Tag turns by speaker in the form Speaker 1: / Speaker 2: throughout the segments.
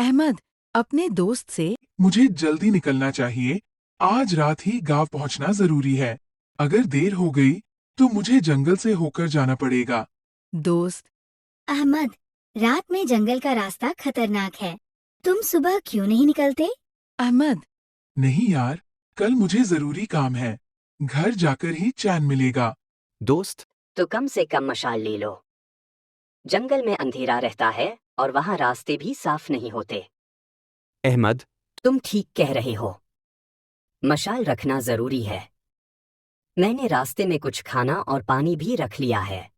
Speaker 1: अहमद अपने दोस्त से
Speaker 2: मुझे जल्दी निकलना चाहिए। आज रात ही गांव पहुंचना जरूरी है। अगर देर हो गई तो मुझे जंगल से होकर जाना पड़ेगा।
Speaker 1: दोस्त
Speaker 3: अहमद, रात में जंगल का रास्ता खतरनाक है। तुम सुबह क्यों नहीं निकलते?
Speaker 1: अहमद
Speaker 2: नहीं यार, कल मुझे जरूरी काम है। घर जाकर ही चैन मिलेगा।
Speaker 4: दोस्त,
Speaker 5: तो कम से कम मशाल ले लो। जंगल में अंधेरा रहता है और वहाँ रास्ते भी साफ नहीं होते।
Speaker 4: अहमद,
Speaker 5: तुम ठीक कह रहे हो। मशाल रखना जरूरी है। मैंने रास्ते में कुछ खाना और पानी भी रख लिया है।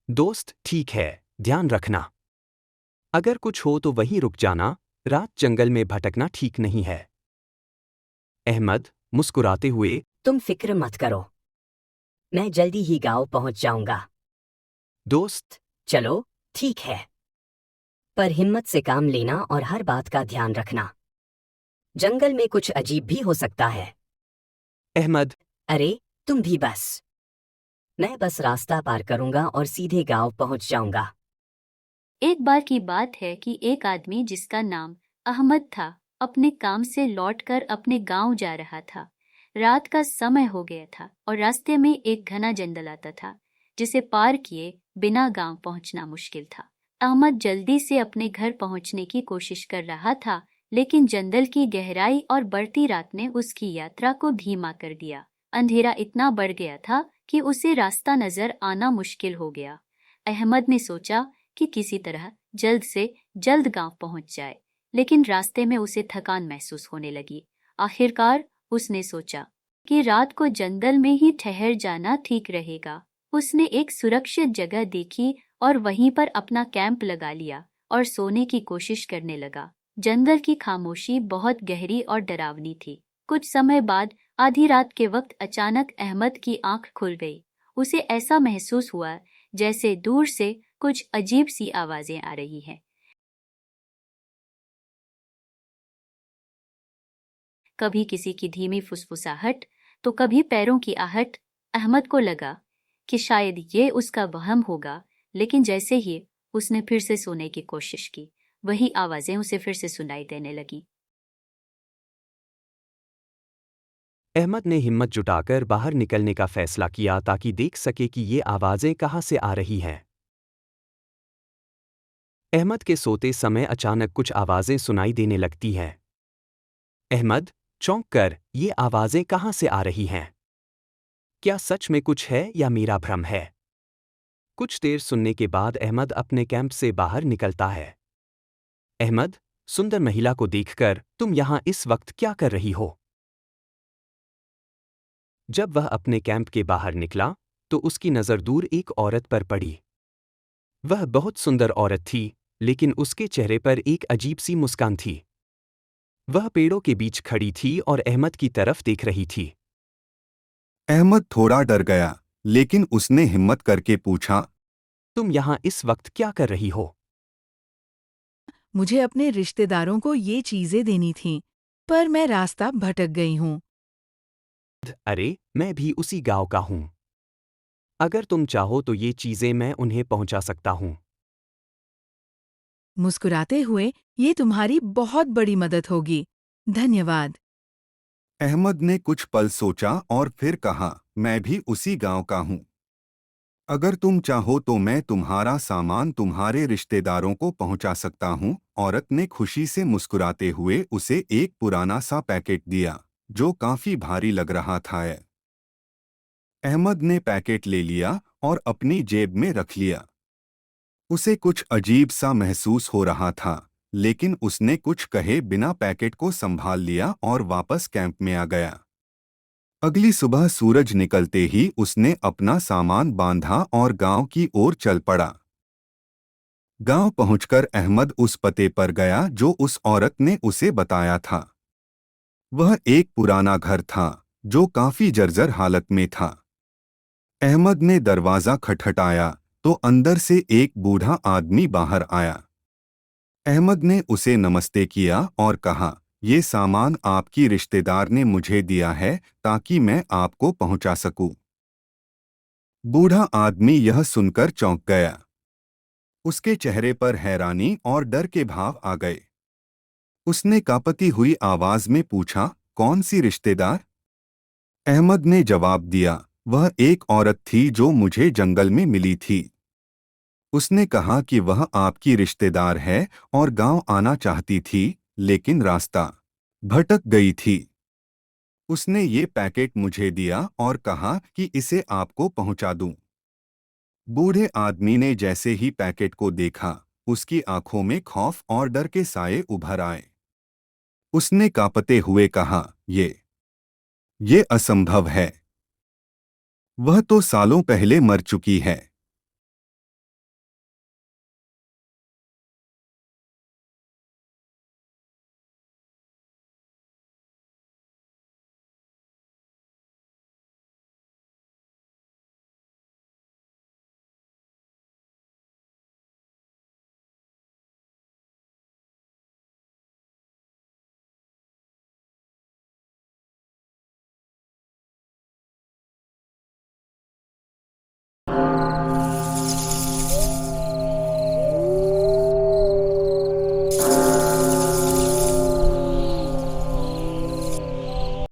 Speaker 4: दोस्त ठीक है, ध्यान रखना। अगर कुछ हो तो वहीं रुक जाना, रात जंगल में भटकना ठीक नहीं है। अहमद मुस्कुराते हुए,
Speaker 5: तुम फिक्र मत करो, मैं जल्दी ही गांव पहुंच जाऊंगा।
Speaker 4: दोस्त,
Speaker 5: चलो ठीक है, पर हिम्मत से काम लेना और हर बात का ध्यान रखना। जंगल में कुछ अजीब भी हो सकता है।
Speaker 4: अहमद,
Speaker 5: अरे तुम भी बस। मैं बस रास्ता पार करूंगा और सीधे गांव पहुंच जाऊंगा।
Speaker 6: एक बार की बात है कि एक आदमी जिसका नाम अहमद था अपने काम से लौटकर अपने गांव जा रहा था। रात का समय हो गया था और रास्ते में एक घना जंगल आता था जिसे पार किए बिना गांव पहुंचना मुश्किल था। अहमद जल्दी से अपने घर पहुंचने की कोशिश कर रहा था, लेकिन जंगल की गहराई और बढ़ती रात ने उसकी यात्रा को धीमा कर दिया। अंधेरा इतना बढ़ गया था कि उसे रास्ता नजर आना मुश्किल हो गया। अहमद ने सोचा कि किसी तरह जल्द से जल्द गांव पहुंच जाए, लेकिन रास्ते में उसे थकान महसूस होने लगी। आखिरकार उसने सोचा कि रात को जंगल में ही ठहर जाना ठीक रहेगा। उसने एक सुरक्षित जगह देखी और वहीं पर अपना कैंप लगा लिया और सोने की कोशिश करने लगा। जंगल की खामोशी बहुत गहरी और डरावनी थी। कुछ समय बाद आधी रात के वक्त अचानक अहमद की आंख खुल गई। उसे ऐसा महसूस हुआ जैसे दूर से कुछ अजीब सी आवाजें आ रही हैं। कभी किसी की धीमी फुसफुसाहट तो कभी पैरों की आहट। अहमद को लगा कि शायद ये उसका वहम होगा, लेकिन जैसे ही उसने फिर से सोने की कोशिश की, वही आवाजें उसे फिर से सुनाई देने लगी।
Speaker 4: अहमद ने हिम्मत जुटाकर बाहर निकलने का फैसला किया ताकि देख सके कि ये आवाजें कहाँ से आ रही हैं। अहमद के सोते समय अचानक कुछ आवाजें सुनाई देने लगती हैं। अहमद चौंक कर, ये आवाजें कहाँ से आ रही हैं? क्या सच में कुछ है या मेरा भ्रम है? कुछ देर सुनने के बाद अहमद अपने कैंप से बाहर निकलता है। अहमद, सुंदर महिला को देखकर, तुम यहां इस वक्त क्या कर रही हो? जब वह अपने कैंप के बाहर निकला तो उसकी नजर दूर एक औरत पर पड़ी। वह बहुत सुंदर औरत थी, लेकिन उसके चेहरे पर एक अजीब सी मुस्कान थी। वह पेड़ों के बीच खड़ी थी और अहमद की तरफ देख रही थी।
Speaker 7: अहमद थोड़ा डर गया, लेकिन उसने हिम्मत करके पूछा,
Speaker 4: तुम यहाँ इस वक्त क्या कर रही हो?
Speaker 1: मुझे अपने रिश्तेदारों को ये चीजें देनी थीं, पर मैं रास्ता भटक गई हूँ।
Speaker 4: अरे, मैं भी उसी गांव का हूँ। अगर तुम चाहो तो ये चीजें मैं उन्हें पहुंचा सकता हूँ।
Speaker 1: मुस्कुराते हुए, ये तुम्हारी बहुत बड़ी मदद होगी। धन्यवाद।
Speaker 7: अहमद ने कुछ पल सोचा और फिर कहा, मैं भी उसी गांव का हूँ। अगर तुम चाहो तो मैं तुम्हारा सामान तुम्हारे रिश्तेदारों को पहुंचा सकता हूँ। औरत ने खुशी से मुस्कुराते हुए उसे एक पुराना सा पैकेट दिया, जो काफी भारी लग रहा था। अहमद ने पैकेट ले लिया और अपनी जेब में रख लिया। उसे कुछ अजीब सा महसूस हो रहा था, लेकिन उसने कुछ कहे बिना पैकेट को संभाल लिया और वापस कैंप में आ गया। अगली सुबह सूरज निकलते ही उसने अपना सामान बांधा और गांव की ओर चल पड़ा। गांव पहुंचकर अहमद उस पते पर गया जो उस औरत ने उसे बताया था। वह एक पुराना घर था जो काफी जर्जर हालत में था। अहमद ने दरवाजा खटखटाया तो अंदर से एक बूढ़ा आदमी बाहर आया। अहमद ने उसे नमस्ते किया और कहा, ये सामान आपकी रिश्तेदार ने मुझे दिया है ताकि मैं आपको पहुंचा सकूं। बूढ़ा आदमी यह सुनकर चौंक गया। उसके चेहरे पर हैरानी और डर के भाव आ गए। उसने कांपती हुई आवाज में पूछा, कौन सी रिश्तेदार? अहमद ने जवाब दिया, वह एक औरत थी जो मुझे जंगल में मिली थी। उसने कहा कि वह आपकी रिश्तेदार है और गांव आना चाहती थी, लेकिन रास्ता भटक गई थी। उसने ये पैकेट मुझे दिया और कहा कि इसे आपको पहुंचा दूं। बूढ़े आदमी ने जैसे ही पैकेट को देखा, उसकी आंखों में खौफ और डर के साए उभर आए। उसने कांपते हुए कहा, ये असंभव है। वह तो सालों पहले मर चुकी है।